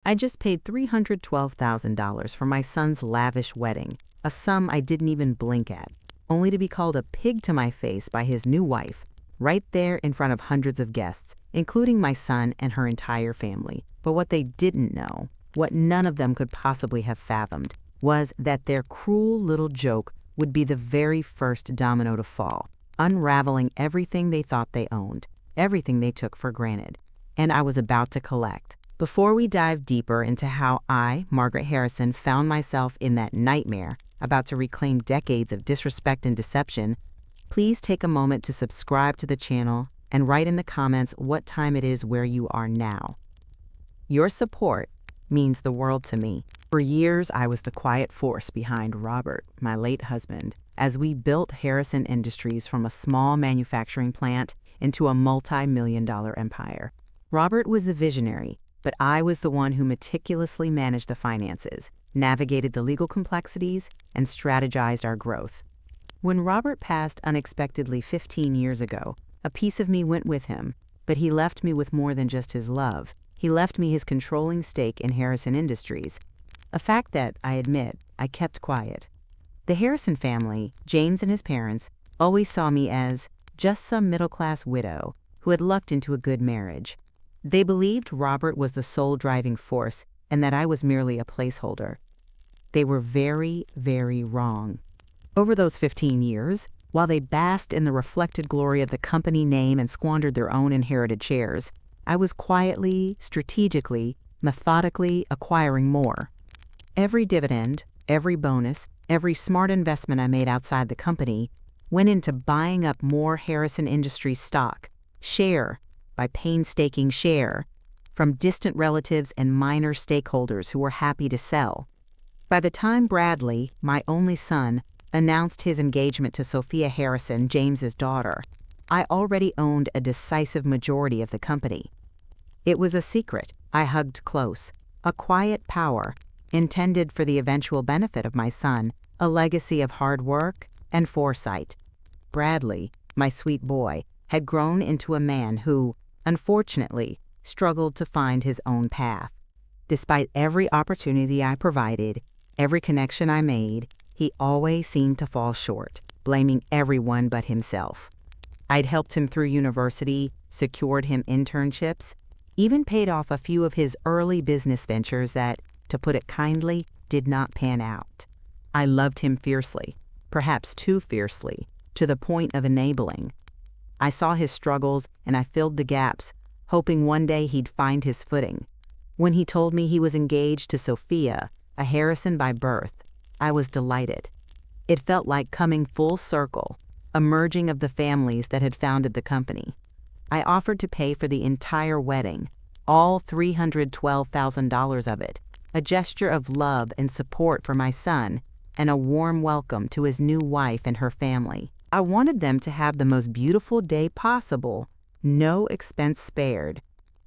I just paid $312,000 for my son's lavish wedding, a sum I didn't even blink at, only to be called a pig to my face by his new wife, right there in front of hundreds of guests, including my son and her entire family. But what they didn't know, what none of them could possibly have fathomed, was that their cruel little joke would be the very first domino to fall, unraveling everything they thought they owned, everything they took for granted. And I was about to collect. Before we dive deeper into how I, Margaret Harrison, found myself in that nightmare, about to reclaim decades of disrespect and deception, please take a moment to subscribe to the channel and write in the comments what time it is where you are now. Your support means the world to me. For years, I was the quiet force behind Robert, my late husband, as we built Harrison Industries from a small manufacturing plant into a multi-million-dollar empire. Robert was the visionary, but I was the one who meticulously managed the finances, navigated the legal complexities, and strategized our growth. When Robert passed unexpectedly 15 years ago, a piece of me went with him, but he left me with more than just his love. He left me his controlling stake in Harrison Industries, a fact that, I admit, I kept quiet. The Harrison family, James and his parents, always saw me as just some middle-class widow who had lucked into a good marriage. They believed Robert was the sole driving force and that I was merely a placeholder. They were very, very wrong. Over those 15 years, while they basked in the reflected glory of the company name and squandered their own inherited shares, I was quietly, strategically, methodically acquiring more. Every dividend, every bonus, every smart investment I made outside the company went into buying up more Harrison Industries stock, share by painstaking share, from distant relatives and minor stakeholders who were happy to sell. By the time Bradley, my only son, announced his engagement to Sophia Harrison, James's daughter, I already owned a decisive majority of the company. It was a secret I hugged close, a quiet power intended for the eventual benefit of my son, a legacy of hard work and foresight. Bradley, my sweet boy, had grown into a man who, unfortunately, struggled to find his own path. Despite every opportunity I provided, every connection I made, he always seemed to fall short, blaming everyone but himself. I'd helped him through university, secured him internships, even paid off a few of his early business ventures that, to put it kindly, did not pan out. I loved him fiercely, perhaps too fiercely, to the point of enabling. I saw his struggles and I filled the gaps, hoping one day he'd find his footing. When he told me he was engaged to Sophia, a Harrison by birth, I was delighted. It felt like coming full circle, a merging of the families that had founded the company. I offered to pay for the entire wedding, all $312,000 of it, a gesture of love and support for my son, and a warm welcome to his new wife and her family. I wanted them to have the most beautiful day possible, no expense spared.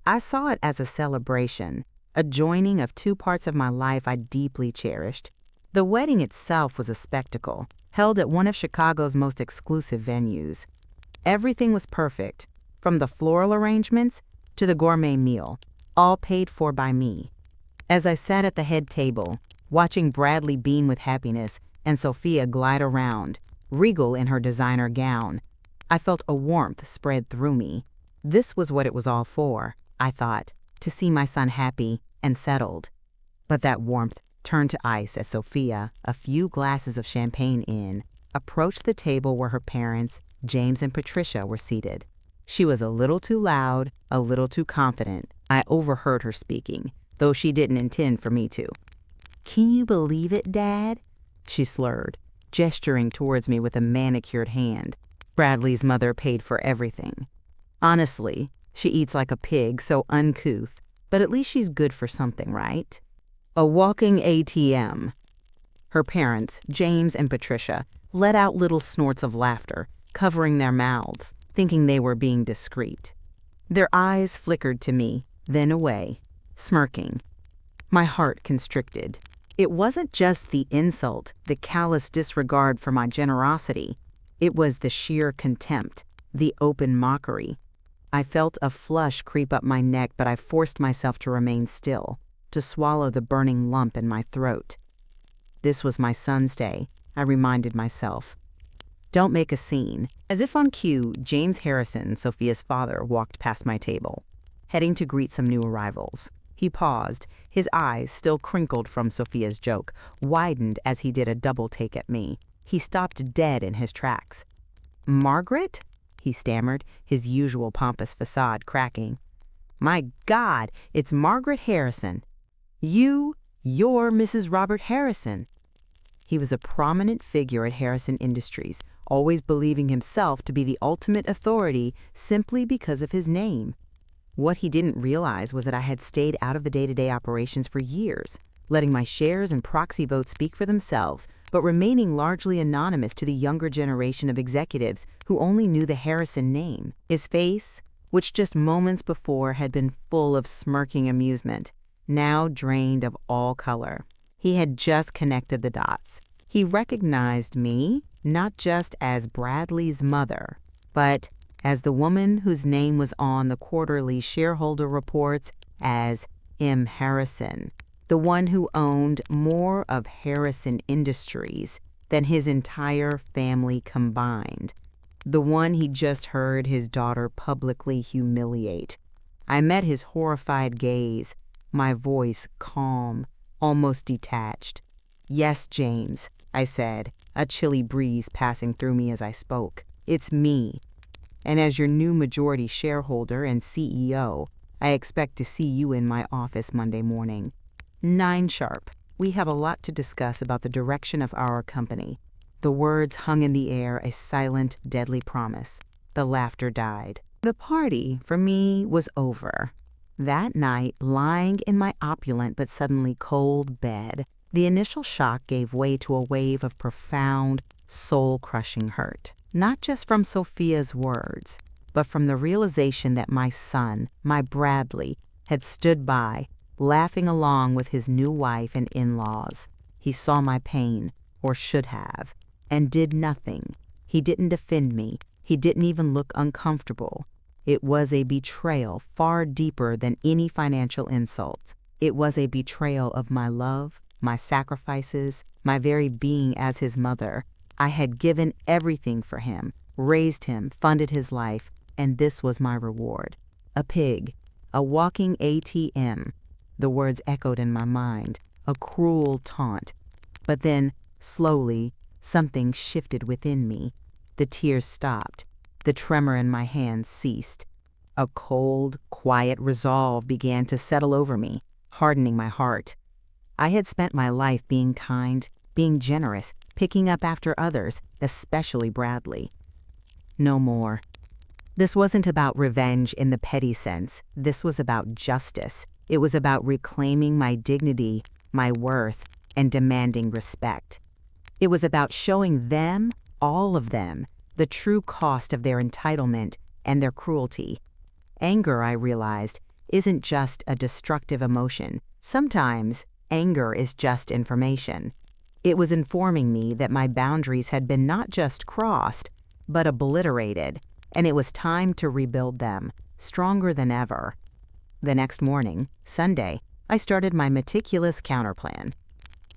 I saw it as a celebration, a joining of two parts of my life I deeply cherished. The wedding itself was a spectacle, held at one of Chicago's most exclusive venues. Everything was perfect, from the floral arrangements to the gourmet meal, all paid for by me. As I sat at the head table, watching Bradley beam with happiness and Sophia glide around, regal in her designer gown, I felt a warmth spread through me. This was what it was all for, I thought, to see my son happy and settled. But that warmth turned to ice as Sophia, a few glasses of champagne in, approached the table where her parents, James and Patricia, were seated. She was a little too loud, a little too confident. I overheard her speaking, though she didn't intend for me to. "Can you believe it, Dad?" she slurred, gesturing towards me with a manicured hand. Bradley's mother paid for everything. Honestly, she eats like a pig, so uncouth, but at least she's good for something, right? A walking ATM. Her parents, James and Patricia, let out little snorts of laughter, covering their mouths, thinking they were being discreet. Their eyes flickered to me, then away, smirking. My heart constricted. It wasn't just the insult, the callous disregard for my generosity. It was the sheer contempt, the open mockery. I felt a flush creep up my neck, but I forced myself to remain still. to swallow the burning lump in my throat. This was my son's day, I reminded myself. Don't make a scene. As if on cue, James Harrison, Sophia's father, walked past my table, heading to greet some new arrivals. He paused, his eyes, still crinkled from Sophia's joke, widened as he did a double take at me. He stopped dead in his tracks. "Margaret?" he stammered, his usual pompous facade cracking. "My God, it's Margaret Harrison. You're Mrs. Robert Harrison." He was a prominent figure at Harrison Industries, always believing himself to be the ultimate authority simply because of his name. What he didn't realize was that I had stayed out of the day-to-day operations for years, letting my shares and proxy votes speak for themselves, but remaining largely anonymous to the younger generation of executives who only knew the Harrison name. His face, which just moments before had been full of smirking amusement, now drained of all color. He had just connected the dots. He recognized me not just as Bradley's mother, but as the woman whose name was on the quarterly shareholder reports as M. Harrison, the one who owned more of Harrison Industries than his entire family combined, the one he just heard his daughter publicly humiliate. I met his horrified gaze, my voice calm, almost detached. "Yes, James," I said, a chilly breeze passing through me as I spoke. "It's me. And as your new majority shareholder and CEO, I expect to see you in my office Monday morning. 9 sharp. We have a lot to discuss about the direction of our company." The words hung in the air, a silent, deadly promise. The laughter died. The party, for me, was over. That night, lying in my opulent but suddenly cold bed, the initial shock gave way to a wave of profound, soul-crushing hurt. Not just from Sophia's words, but from the realization that my son, my Bradley, had stood by, laughing along with his new wife and in-laws. He saw my pain, or should have, and did nothing. He didn't defend me. He didn't even look uncomfortable. It was a betrayal far deeper than any financial insults. It was a betrayal of my love, my sacrifices, my very being as his mother. I had given everything for him, raised him, funded his life, and this was my reward. A pig, a walking ATM. The words echoed in my mind, a cruel taunt. But then, slowly, something shifted within me. The tears stopped. The tremor in my hands ceased. A cold, quiet resolve began to settle over me, hardening my heart. I had spent my life being kind, being generous, picking up after others, especially Bradley. No more. This wasn't about revenge in the petty sense. This was about justice. It was about reclaiming my dignity, my worth, and demanding respect. It was about showing them, all of them, the true cost of their entitlement and their cruelty. Anger, I realized, isn't just a destructive emotion. Sometimes, anger is just information. It was informing me that my boundaries had been not just crossed, but obliterated, and it was time to rebuild them, stronger than ever. The next morning, Sunday, I started my meticulous counterplan.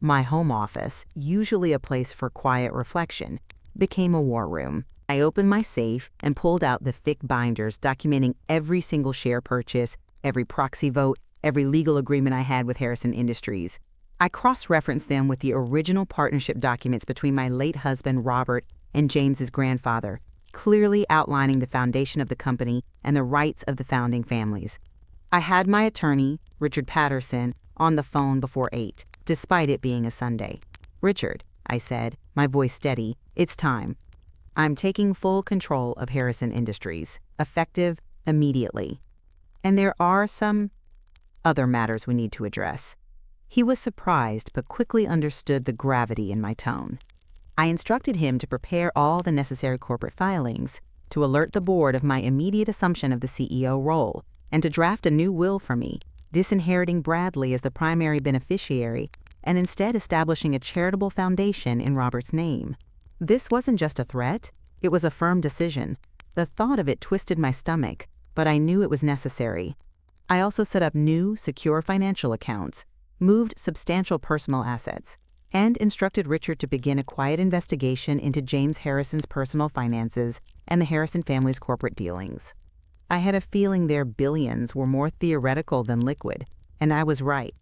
My home office, usually a place for quiet reflection, became a war room. I opened my safe and pulled out the thick binders documenting every single share purchase, every proxy vote, every legal agreement I had with Harrison Industries. I cross-referenced them with the original partnership documents between my late husband, Robert, and James's grandfather, clearly outlining the foundation of the company and the rights of the founding families. I had my attorney, Richard Patterson, on the phone before 8, despite it being a Sunday. "Richard," I said, my voice steady, "it's time. I'm taking full control of Harrison Industries, effective immediately. And there are some other matters we need to address." He was surprised but quickly understood the gravity in my tone. I instructed him to prepare all the necessary corporate filings, to alert the board of my immediate assumption of the CEO role, and to draft a new will for me, disinheriting Bradley as the primary beneficiary and instead establishing a charitable foundation in Robert's name. This wasn't just a threat, it was a firm decision. The thought of it twisted my stomach, but I knew it was necessary. I also set up new, secure financial accounts, moved substantial personal assets, and instructed Richard to begin a quiet investigation into James Harrison's personal finances and the Harrison family's corporate dealings. I had a feeling their billions were more theoretical than liquid, and I was right.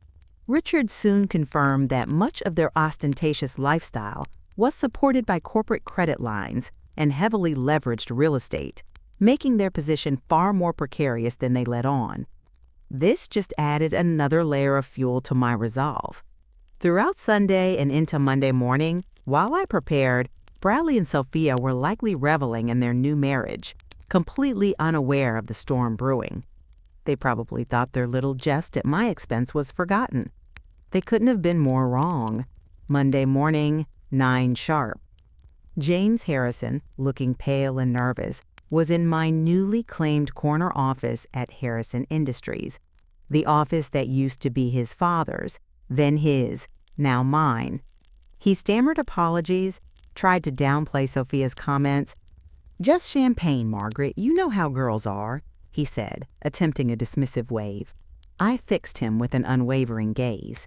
Richard soon confirmed that much of their ostentatious lifestyle was supported by corporate credit lines and heavily leveraged real estate, making their position far more precarious than they let on. This just added another layer of fuel to my resolve. Throughout Sunday and into Monday morning, while I prepared, Bradley and Sophia were likely reveling in their new marriage, completely unaware of the storm brewing. They probably thought their little jest at my expense was forgotten. They couldn't have been more wrong. Monday morning, 9 sharp. James Harrison, looking pale and nervous, was in my newly claimed corner office at Harrison Industries, the office that used to be his father's, then his, now mine. He stammered apologies, tried to downplay Sophia's comments. "Just champagne, Margaret. You know how girls are," he said, attempting a dismissive wave. I fixed him with an unwavering gaze.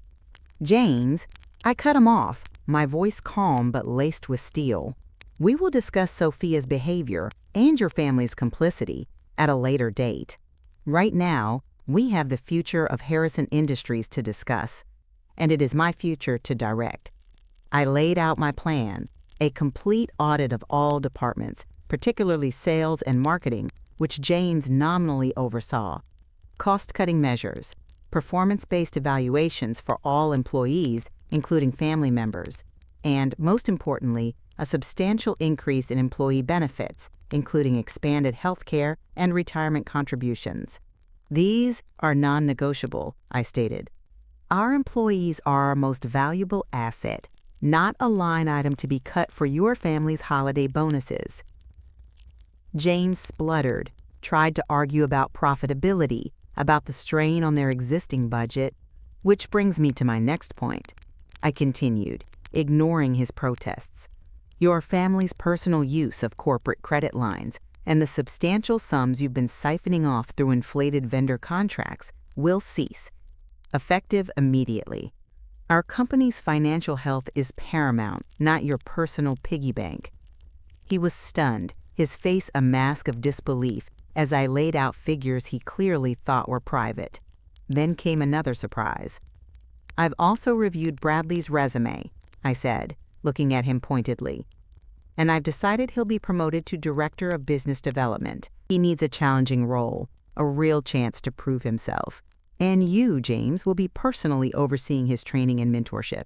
"James," I cut him off, my voice calm but laced with steel. "We will discuss Sophia's behavior and your family's complicity at a later date. Right now, we have the future of Harrison Industries to discuss, and it is my future to direct." I laid out my plan, a complete audit of all departments, particularly sales and marketing, which James nominally oversaw, cost-cutting measures, performance-based evaluations for all employees, including family members, and, most importantly, a substantial increase in employee benefits, including expanded health care and retirement contributions. "These are non-negotiable," I stated. "Our employees are our most valuable asset, not a line item to be cut for your family's holiday bonuses." James spluttered, tried to argue about profitability, about the strain on their existing budget, which brings me to my next point. I continued, ignoring his protests. "Your family's personal use of corporate credit lines and the substantial sums you've been siphoning off through inflated vendor contracts will cease, effective immediately. Our company's financial health is paramount, not your personal piggy bank." He was stunned, his face a mask of disbelief as I laid out figures he clearly thought were private. Then came another surprise. "I've also reviewed Bradley's resume," I said, looking at him pointedly. "And I've decided he'll be promoted to Director of Business Development. He needs a challenging role, a real chance to prove himself. And you, James, will be personally overseeing his training and mentorship."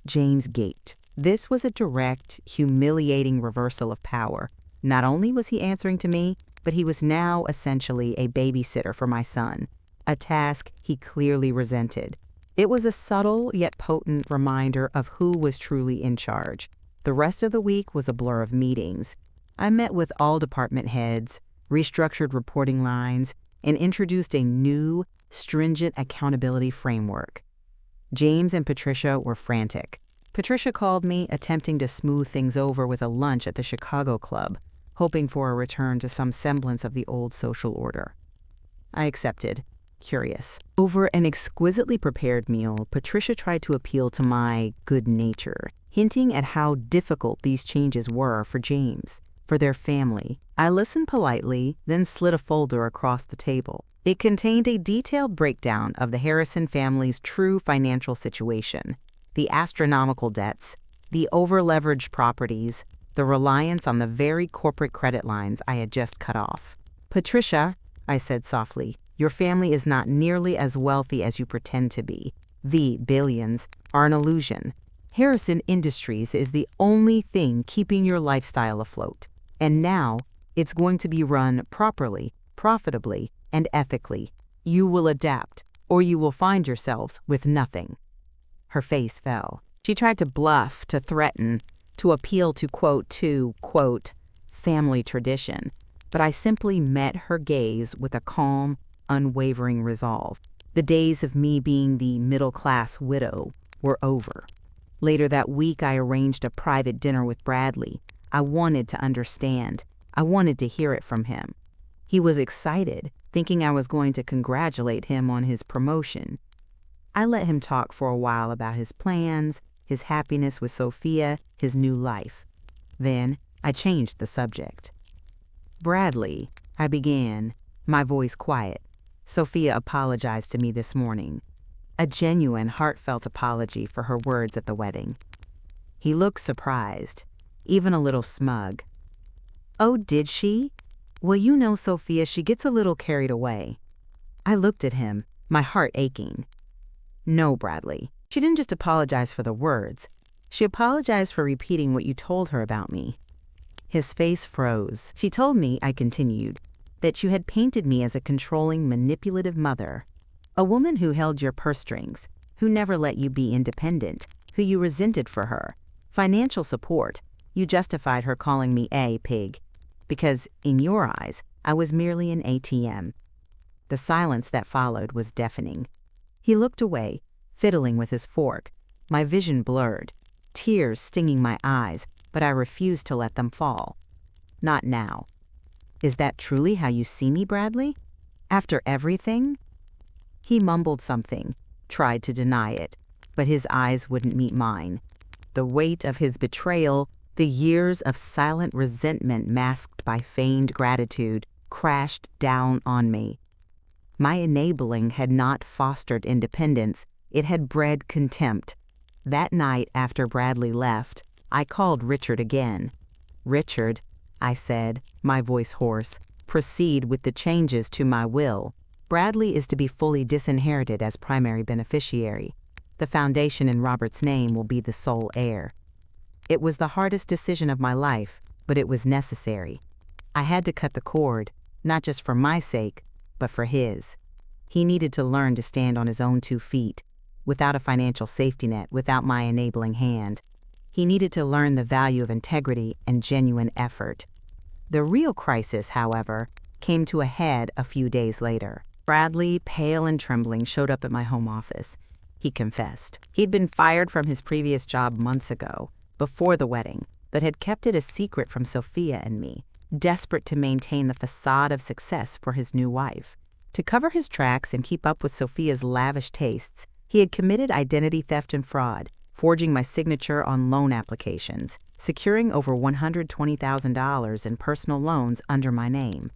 James gaped. This was a direct, humiliating reversal of power. Not only was he answering to me, but he was now essentially a babysitter for my son, a task he clearly resented. It was a subtle yet potent reminder of who was truly in charge. The rest of the week was a blur of meetings. I met with all department heads, restructured reporting lines, and introduced a new, stringent accountability framework. James and Patricia were frantic. Patricia called me, attempting to smooth things over with a lunch at the Chicago Club, hoping for a return to some semblance of the old social order. I accepted, curious. Over an exquisitely prepared meal, Patricia tried to appeal to my good nature, hinting at how difficult these changes were for James, for their family. I listened politely, then slid a folder across the table. It contained a detailed breakdown of the Harrison family's true financial situation, the astronomical debts, the over-leveraged properties, the reliance on the very corporate credit lines I had just cut off. "Patricia," I said softly, "your family is not nearly as wealthy as you pretend to be. The billions are an illusion. Harrison Industries is the only thing keeping your lifestyle afloat. And now, it's going to be run properly, profitably, and ethically. You will adapt, or you will find yourselves with nothing." Her face fell. She tried to bluff, to threaten, to appeal to, quote, family tradition, but I simply met her gaze with a calm, unwavering resolve. The days of me being the middle-class widow were over. Later that week, I arranged a private dinner with Bradley. I wanted to understand. I wanted to hear it from him. He was excited, thinking I was going to congratulate him on his promotion. I let him talk for a while about his plans, his happiness with Sophia, his new life. Then I changed the subject. "Bradley," I began, my voice quiet. "Sophia apologized to me this morning." A genuine, heartfelt apology for her words at the wedding. He looked surprised, even a little smug. "Oh, did she? Well, you know, Sophia, she gets a little carried away." I looked at him, my heart aching. "No, Bradley. She didn't just apologize for the words. She apologized for repeating what you told her about me." His face froze. "She told me," I continued, "that you had painted me as a controlling, manipulative mother. A woman who held your purse strings, who never let you be independent, who you resented for her. Financial support. You justified her calling me a pig. Because, in your eyes, I was merely an ATM." The silence that followed was deafening. He looked away, fiddling with his fork. My vision blurred, tears stinging my eyes, but I refused to let them fall. "Not now." "Is that truly how you see me, Bradley? After everything?" He mumbled something, tried to deny it, but his eyes wouldn't meet mine. The weight of his betrayal, the years of silent resentment masked by feigned gratitude, crashed down on me. My enabling had not fostered independence, it had bred contempt. That night after Bradley left, I called Richard again. "Richard," I said, my voice hoarse, "proceed with the changes to my will. Bradley is to be fully disinherited as primary beneficiary. The foundation in Robert's name will be the sole heir." It was the hardest decision of my life, but it was necessary. I had to cut the cord, not just for my sake, but for his. He needed to learn to stand on his own 2 feet, without a financial safety net, without my enabling hand. He needed to learn the value of integrity and genuine effort. The real crisis, however, came to a head a few days later. Bradley, pale and trembling, showed up at my home office. He confessed. He'd been fired from his previous job months ago, before the wedding, but had kept it a secret from Sophia and me, desperate to maintain the facade of success for his new wife. To cover his tracks and keep up with Sophia's lavish tastes, he had committed identity theft and fraud, forging my signature on loan applications, securing over $120,000 in personal loans under my name.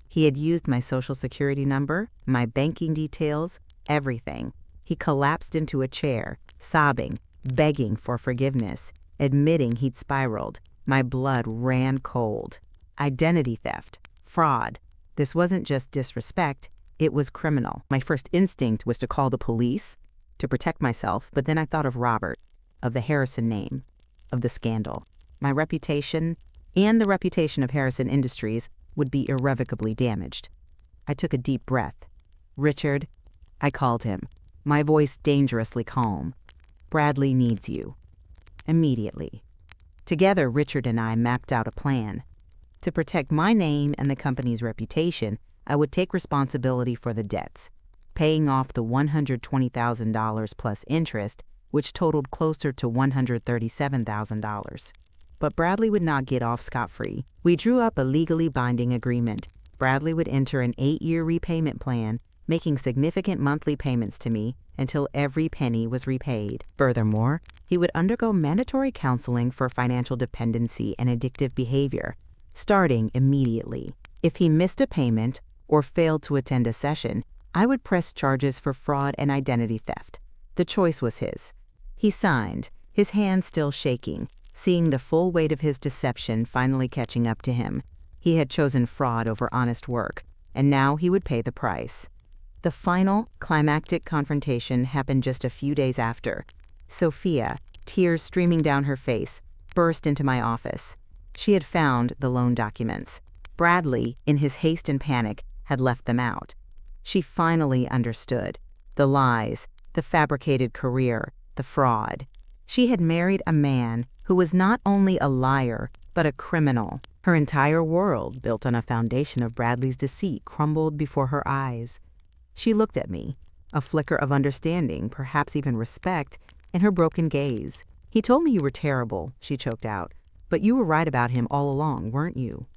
He had used my social security number, my banking details, everything. He collapsed into a chair, sobbing, begging for forgiveness, admitting he'd spiraled. My blood ran cold. Identity theft, fraud. This wasn't just disrespect, it was criminal. My first instinct was to call the police, to protect myself, but then I thought of Robert, of the Harrison name, of the scandal. My reputation, and the reputation of Harrison Industries, would be irrevocably damaged. I took a deep breath. "Richard," I called him, my voice dangerously calm. "Bradley needs you." Immediately. Together, Richard and I mapped out a plan. To protect my name and the company's reputation, I would take responsibility for the debts, paying off the $120,000 plus interest, which totaled closer to $137,000. But Bradley would not get off scot-free. We drew up a legally binding agreement. Bradley would enter an 8-year repayment plan, making significant monthly payments to me until every penny was repaid. Furthermore, he would undergo mandatory counseling for financial dependency and addictive behavior, starting immediately. If he missed a payment or failed to attend a session, I would press charges for fraud and identity theft. The choice was his. He signed, his hand still shaking, seeing the full weight of his deception finally catching up to him. He had chosen fraud over honest work, and now he would pay the price. The final, climactic confrontation happened just a few days after. Sophia, tears streaming down her face, burst into my office. She had found the loan documents. Bradley, in his haste and panic, had left them out. She finally understood. The lies, the fabricated career, the fraud. She had married a man who was not only a liar, but a criminal. Her entire world, built on a foundation of Bradley's deceit, crumbled before her eyes. She looked at me, a flicker of understanding, perhaps even respect, in her broken gaze. "He told me you were terrible," she choked out. "But you were right about him all along, weren't you?"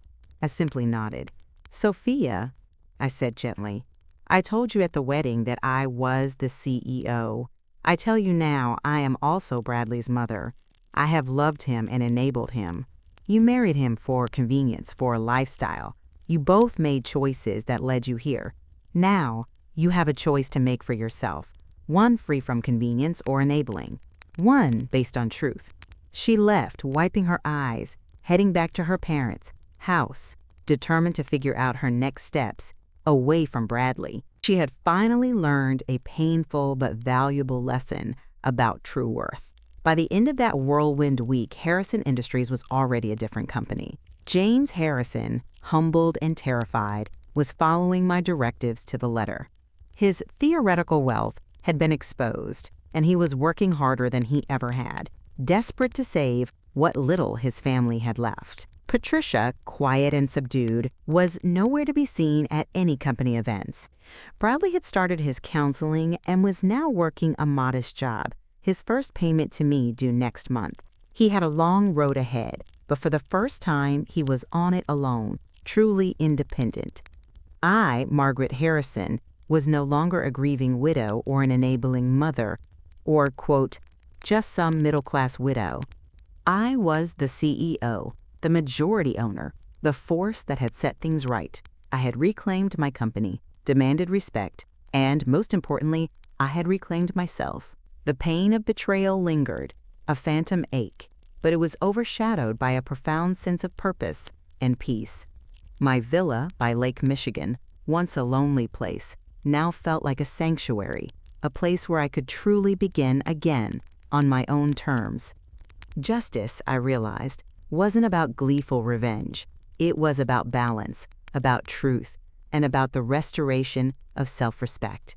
I simply nodded. Sophia, I said gently, I told you at the wedding that I was the CEO. I tell you now, I am also Bradley's mother. I have loved him and enabled him. You married him for convenience, for a lifestyle. You both made choices that led you here. Now, you have a choice to make for yourself, one free from convenience or enabling, one based on truth. She left, wiping her eyes, heading back to her parents' house, determined to figure out her next steps away from Bradley. She had finally learned a painful but valuable lesson about true worth. By the end of that whirlwind week, Harrison Industries was already a different company. James Harrison, humbled and terrified, was following my directives to the letter. His theoretical wealth had been exposed, and he was working harder than he ever had, desperate to save what little his family had left. Patricia, quiet and subdued, was nowhere to be seen at any company events. Bradley had started his counseling and was now working a modest job, his first payment to me due next month. He had a long road ahead, but for the first time he was on it alone, truly independent. I, Margaret Harrison, was no longer a grieving widow or an enabling mother, or, quote, just some middle-class widow. I was the CEO, the majority owner, the force that had set things right. I had reclaimed my company, demanded respect, and, most importantly, I had reclaimed myself. The pain of betrayal lingered, a phantom ache, but it was overshadowed by a profound sense of purpose and peace. My villa by Lake Michigan, once a lonely place, now felt like a sanctuary, a place where I could truly begin again on my own terms. Justice, I realized, wasn't about gleeful revenge. It was about balance, about truth, and about the restoration of self-respect.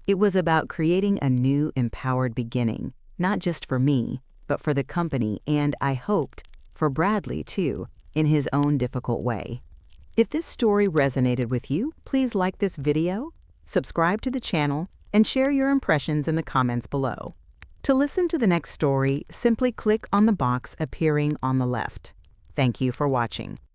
It was about creating a new empowered beginning, not just for me, but for the company and, I hoped, for Bradley too, in his own difficult way. If this story resonated with you, please like this video, subscribe to the channel, and share your impressions in the comments below. To listen to the next story, simply click on the box appearing on the left. Thank you for watching.